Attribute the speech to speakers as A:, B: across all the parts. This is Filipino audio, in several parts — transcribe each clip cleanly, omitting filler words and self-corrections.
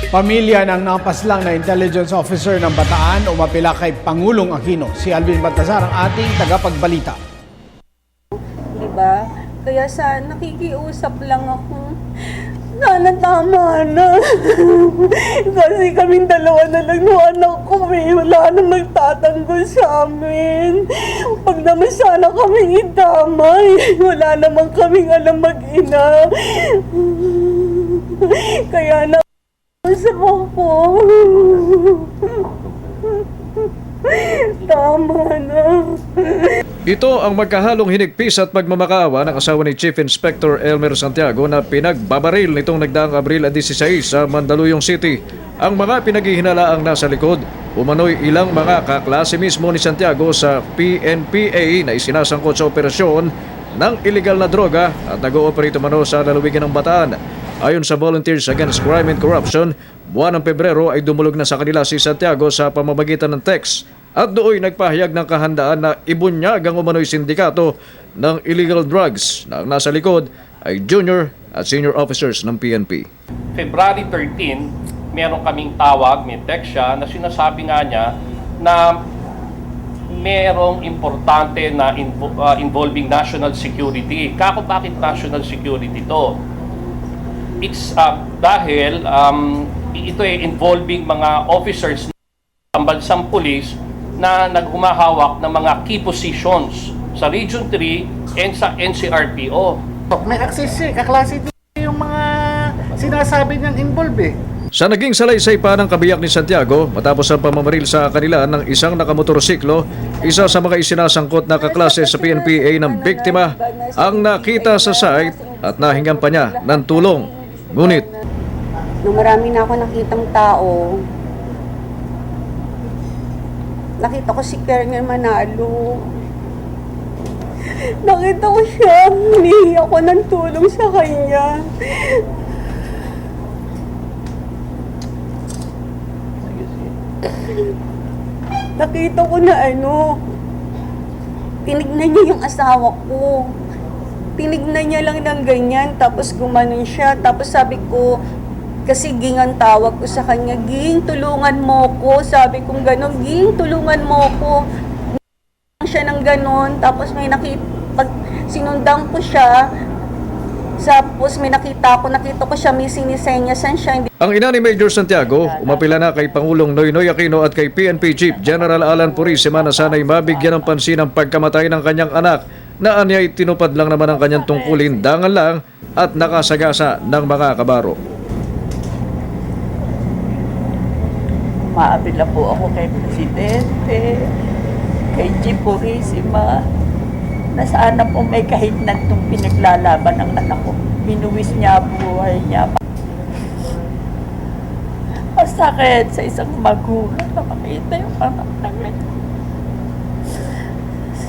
A: Pamilya ng napaslang na intelligence officer ng Bataan umapila kay Pangulong Aquino. Si Alvin Baltazar ang ating tagapagbalita.
B: Diba? Kaya nakikiusap lang ako. Sana tama na. Kasi kaming dalawa na lang ng anak ko eh. Wala nang magtatanggol sa amin. Pag naman sana kaming itamay, wala naman kaming alam mag-ina. Kaya nakikiusap ako. Tama na.
C: Ito ang magkahalong hinigpis at pagmamakaawa ng asawa ni Chief Inspector Elmer Santiago na pinagbabaril nitong nagdaang Abril 16 sa Mandaluyong City. Ang mga pinaghihinalaang nasa likod, umano'y ilang mga kaklase mismo ni Santiago sa PNPA na isinasangkot sa operasyon ng iligal na droga at nag-ooperate umano sa lalawigan ng Bataan. Ayon sa Volunteers Against Crime and Corruption, buwan ng Pebrero ay dumulog na sa kanila si Santiago sa pamamagitan ng text at dooy nagpahayag ng kahandaan na ibunyag ang umano'y sindikato ng illegal drugs na ang nasa likod ay junior at senior officers ng PNP.
D: February 13, meron kaming tawag, may text siya na sinasabi nga niya na merong importante na involving national security. Kako bakit national security to? It's dahil ito ay involving mga officers ng bansang pulis na naghumahawak ng mga key positions sa Region 3 and sa NCRPO.
E: May access siya, kaklase din yung mga sinasabi niyang involved eh.
C: Sa naging salaysay pa ng kabiyak ni Santiago matapos ang pamamaril sa kanila ng isang nakamotorsiklo, isa sa mga isinasangkot na kaklase sa PNPA ng biktima ang nakita sa site at nahingan pa niya ng tulong. Ngunit
B: Nung marami na ako nakitang tao, nakita ko si Colonel Manalo. Nakita ko siya, hinihingi ako ng tulong sa kanya. Nakita ko na tinignan niya yung asawa ko. Tinignan niya lang ng ganyan, tapos gumanon siya. Tapos sabi ko, kasi Ging ang tawag ko sa kanya, Ging, tulungan mo ko. Sabi ko gano'n, Ging, tulungan mo ko. Siya ng gano'n, tapos pag sinundan ko siya, tapos nakita ko siya, may sinisenyasan siya.
C: ang ina ni Major Santiago umapila na kay Pangulong Noynoy Aquino at kay PNP Chief General Alan Purisima na sana'y mabigyan ng pansin ang pagkamatay ng kanyang anak na anya'y tinupad lang naman ang kanyang tungkulin dangal lang at nakasagasa ng mga kabaro.
F: Maapila po ako kay Presidente, kay Chief Purisima, na sana po may kahinat itong pinaglalaban ng anak ko. Binuwis niya buhay niya. Masakit sa isang magulang na makita yung anak namin.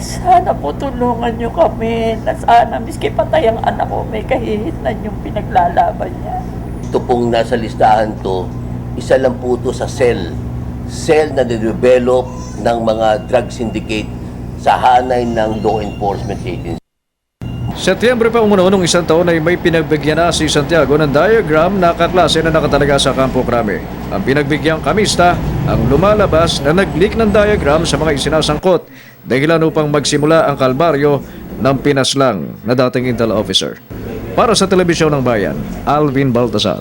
F: Sana po tulungan niyo kami na sana miski patay ang anak ko, may kahihinat yung pinaglalaban niya.
G: Ito pong nasa listahan to, isa lang po ito sa cell na de-develop ng mga drug syndicate sa hanay ng law enforcement agency.
C: Setyembre pa umano nung isang taon ay may pinagbigyan na si Santiago ng diagram na kaklase na nakatalaga sa Campo Crame. Ang pinagbigyan kamista ang lumalabas na nag-leak ng diagram sa mga isinasangkot dahilan upang magsimula ang kalbaryo ng pinaslang na dating intel officer. Para sa Telebisyon ng Bayan, Alvin Baltazar.